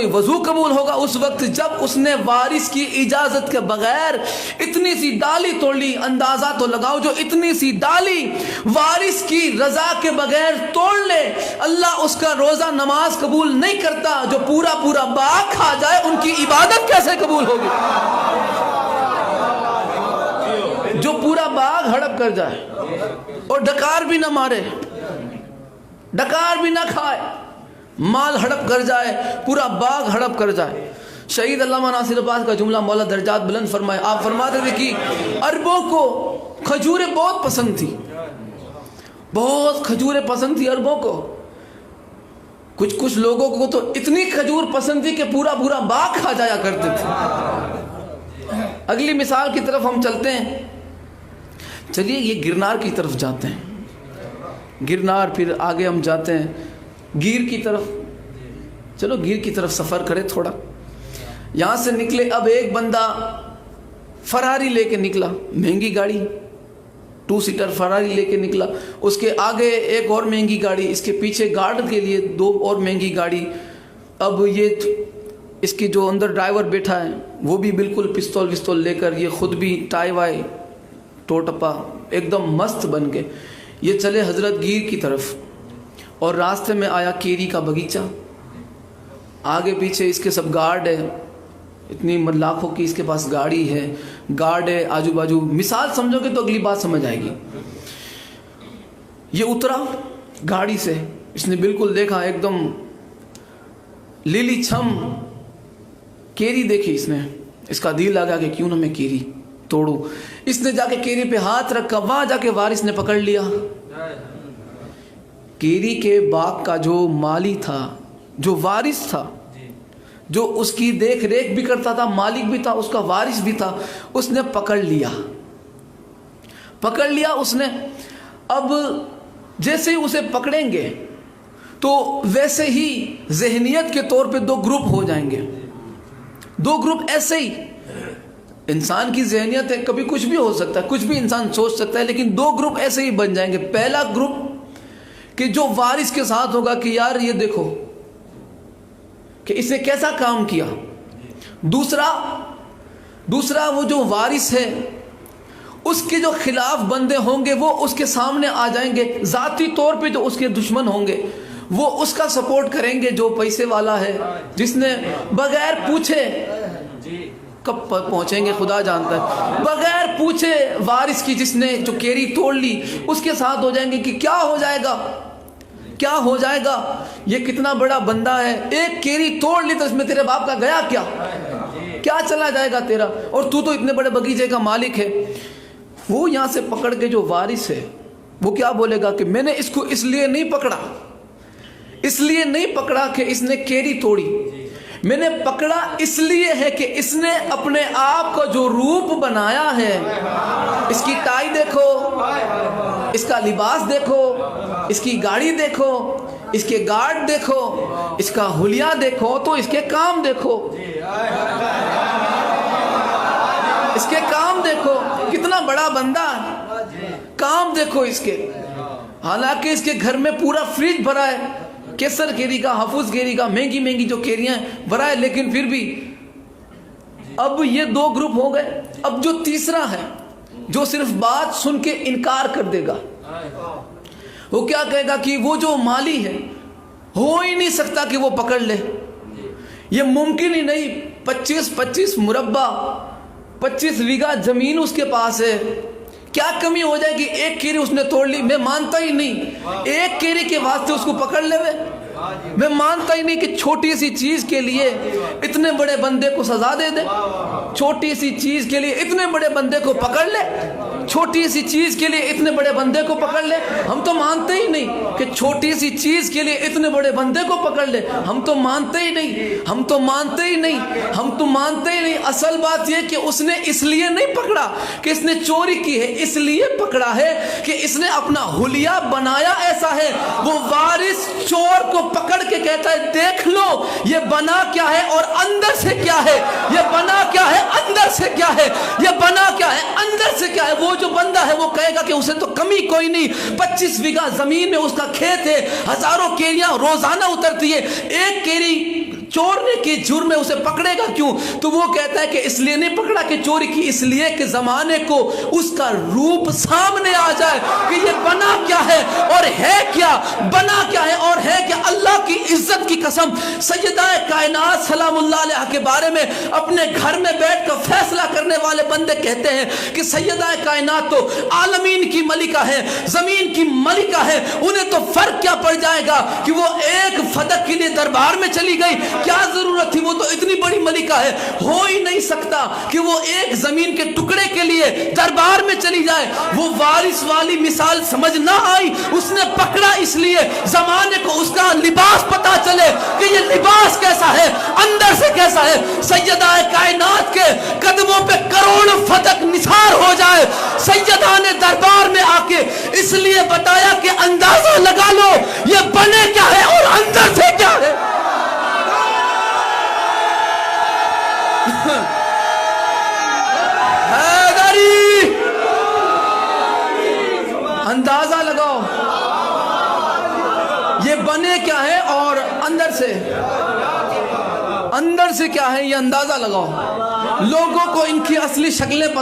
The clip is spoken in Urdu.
وضو قبول ہوگا اس وقت جب اس نے وارث کی اجازت کے بغیر اتنی سی ڈالی توڑ لی. اندازہ تو لگاؤ جو اتنی سی ڈالی وارث کی رضا کے بغیر توڑ لے, اللہ اس کا روزہ نماز قبول نہیں کرتا. جو پورا پورا باغ کھا جائے ان کی عبادت کیسے قبول ہوگی؟ جو پورا باغ ہڑپ کر جائے اور ڈکار بھی نہ مارے, ڈکار بھی نہ کھائے, مال ہڑپ کر جائے, پورا باغ ہڑپ کر جائے. شہید علامہ ناصر عباس کا جملہ مولا درجات بلند فرمائے. آپ فرماتے تھے کہ عربوں کو کھجوریں بہت پسند تھی, بہت کھجوریں پسند تھی عربوں کو. کچھ لوگوں کو تو اتنی کھجور پسند تھی کہ پورا پورا باغ کھا جایا کرتے تھے. اگلی مثال کی طرف ہم چلتے ہیں. چلیے یہ گرنار کی طرف جاتے ہیں, گرنار, پھر آگے ہم جاتے ہیں گیر کی طرف. چلو گیر کی طرف سفر کرے تھوڑا. یہاں سے نکلے, اب ایک بندہ فراری لے کے نکلا, مہنگی گاڑی, 2 سیٹر فراری لے کے نکلا. اس کے آگے ایک اور مہنگی گاڑی, اس کے پیچھے گارڈ کے لیے 2 اور مہنگی گاڑی. اب یہ اس کی جو اندر ڈرائیور بیٹھا ہے وہ بھی بالکل پستول وستول لے کر, یہ خود بھی ٹائی وائی ٹوٹپا ایک دم مست بن کے یہ چلے حضرت گیر کی طرف. اور راستے میں آیا کیری کا باغیچہ, آگے پیچھے اس کے سب گارڈ ہے, اتنی لاکھوں کی اس کے پاس گاڑی ہے, گارڈ ہے آجو باجو. مثال سمجھو گے تو اگلی بات سمجھ آئے گی. یہ اترا گاڑی سے, اس نے بالکل دیکھا ایک دم لیلی چھم کیری دیکھی اس نے, اس کا دل لگا کہ کیوں نہ میں کیری توڑوں. اس نے جا کے کیری پہ ہاتھ رکھا, وہاں جا کے وارث نے پکڑ لیا. کیری کے باغ کا جو مالی تھا, جو وارث تھا, جو اس کی دیکھ ریکھ بھی کرتا تھا, مالک بھی تھا, اس کا وارث بھی تھا, اس نے پکڑ لیا اس نے. اب جیسے ہی اسے پکڑیں گے تو ویسے ہی ذہنیت کے طور پہ 2 گروپ ہو جائیں گے. 2 گروپ ایسے ہی, انسان کی ذہنیت ہے, کبھی کچھ بھی ہو سکتا ہے, کچھ بھی انسان سوچ سکتا ہے, لیکن 2 گروپ ایسے ہی بن جائیں گے. پہلا گروپ کہ جو وارث کے ساتھ ہوگا کہ یار یہ دیکھو کہ اس نے کیسا کام کیا. دوسرا وہ جو وارث ہے اس کے جو خلاف بندے ہوں گے وہ اس کے سامنے آ جائیں گے, ذاتی طور پہ جو اس کے دشمن ہوں گے وہ اس کا سپورٹ کریں گے, جو پیسے والا ہے, جس نے بغیر پوچھے, کب پہنچیں گے خدا جانتا ہے, بغیر پوچھے وارث کی جس نے جو کیری توڑ لی اس کے ساتھ ہو جائیں گے کہ کیا ہو جائے گا, یہ کتنا بڑا بندہ ہے, ایک کیری توڑ لی تو اس میں تیرے باپ کا گیا کیا چلا جائے گا تیرا, اور تو اتنے بڑے باغیچے کا مالک ہے. وہ یہاں سے پکڑ کے جو وارث ہے وہ کیا بولے گا کہ میں نے اس کو اس لیے نہیں پکڑا کہ اس نے کیری توڑی, میں نے پکڑا اس لیے ہے کہ اس نے اپنے آپ کا جو روپ بنایا ہے, اس کی ٹائی دیکھو, اس کا لباس دیکھو, اس کی گاڑی دیکھو, اس کے گارڈ دیکھو, اس کا حلیہ دیکھو, تو اس کے کام دیکھو, اس کے کام دیکھو, کتنا بڑا بندہ, کام دیکھو اس کے. حالانکہ اس کے گھر میں پورا فریج بھرا ہے, کیسر کیری کا, حفظ کیری کا, مہنگی جو کیریاں بھرا ہے, لیکن پھر بھی. اب یہ 2 گروپ ہو گئے. اب جو تیسرا ہے جو صرف بات سن کے انکار کر دے گا, وہ کیا کہے گا کہ وہ جو مالی ہے ہو ہی نہیں سکتا کہ وہ پکڑ لے, یہ ممکن ہی نہیں. 25 مربع 25 بیگھہ زمین اس کے پاس ہے, کیا کمی ہو جائے گی, ایک کیری اس نے توڑ لی, میں مانتا ہی نہیں. ایک کیری کے واسطے اس کو پکڑ لے, میں مانتا ہی نہیں کہ چھوٹی سی چیز کے لیے اتنے بڑے بندے کو سزا دے دے, چھوٹی سی چیز کے لیے اتنے بڑے بندے کو پکڑ لے, چھوٹی سی چیز کے لیے اتنے بڑے بندے کو پکڑ لے. ہم تو مانتے ہی نہیں کہ چھوٹی سی چیز کے لیے اتنے بڑے بندے کو پکڑ لے, ہم تو مانتے ہی نہیں. اصل بات یہ کہ اس نے اس لیے نہیں پکڑا کہ اس نے چوری کی ہے, اس لیے پکڑا ہے کہ اس نے اپنا حلیہ بنایا ایسا ہے. وہ وارث چور کو پکڑ کے کہتا ہے دیکھ لو یہ بنا کیا ہے اور اندر سے کیا ہے, یہ بنا کیا ہے اندر سے کیا ہے, یہ بنا کیا ہے اندر سے کیا ہے. وہ جو بندہ ہے وہ کہے گا کہ اسے تو کمی کوئی نہیں, 25 بیگھہ زمین میں اس کا کھیت ہے, ہزاروں کیریاں روزانہ اترتی ہے, ایک کیری چورنے کے جرم میں اسے پکڑے گا کیوں؟ تو وہ کہتا ہے کہ اس لیے نہیں پکڑا کہ چوری کی، اس لیے کہ زمانے کو اس کا روپ سامنے آ جائے کہ یہ بنا کیا ہے اور ہے کیا، بنا کیا ہے اور ہے کیا۔ اللہ کی عزت کی قسم، سیدہ کائنات سلام اللہ علیہ کے بارے میں اپنے گھر میں بیٹھ کر فیصلہ کرنے والے بندے کہتے ہیں کہ سیدہ کائنات تو عالمین کی ملکہ ہے، زمین کی ملکہ ہے، انہیں تو فرق کیا پڑ جائے گا کہ وہ ایک فدق کے لیے دربار میں چلی گئی، کیا ضرورت تھی، وہ تو اتنی بڑی ملکہ ہے، ہو ہی نہیں سکتا کہ وہ ایک زمین کے ٹکڑے کے لیے دربار میں چلی جائے۔ وہ وارث والی مثال سمجھ نہ آئی، اس نے پکڑا اس لیے زمانے کو اس کا لباس پتا چلے کہ یہ لباس کیسا ہے، اندر سے کیسا ہے۔ سیدہ کائنات کے قدموں پہ کروڑ فدق نثار ہو جائے، سیدہ نے دربار میں آ کے اس لیے بتایا کہ اندازہ لگا لو یہ بنے کیا ہے اور اندر سے کیا ہے۔ حیدری، اندازہ لگاؤ یہ بنے کیا ہے اور اندر سے کیا ہے، یہ اندازہ لگاؤ۔ لوگوں کو ان کی اصلی شکلیں پتہ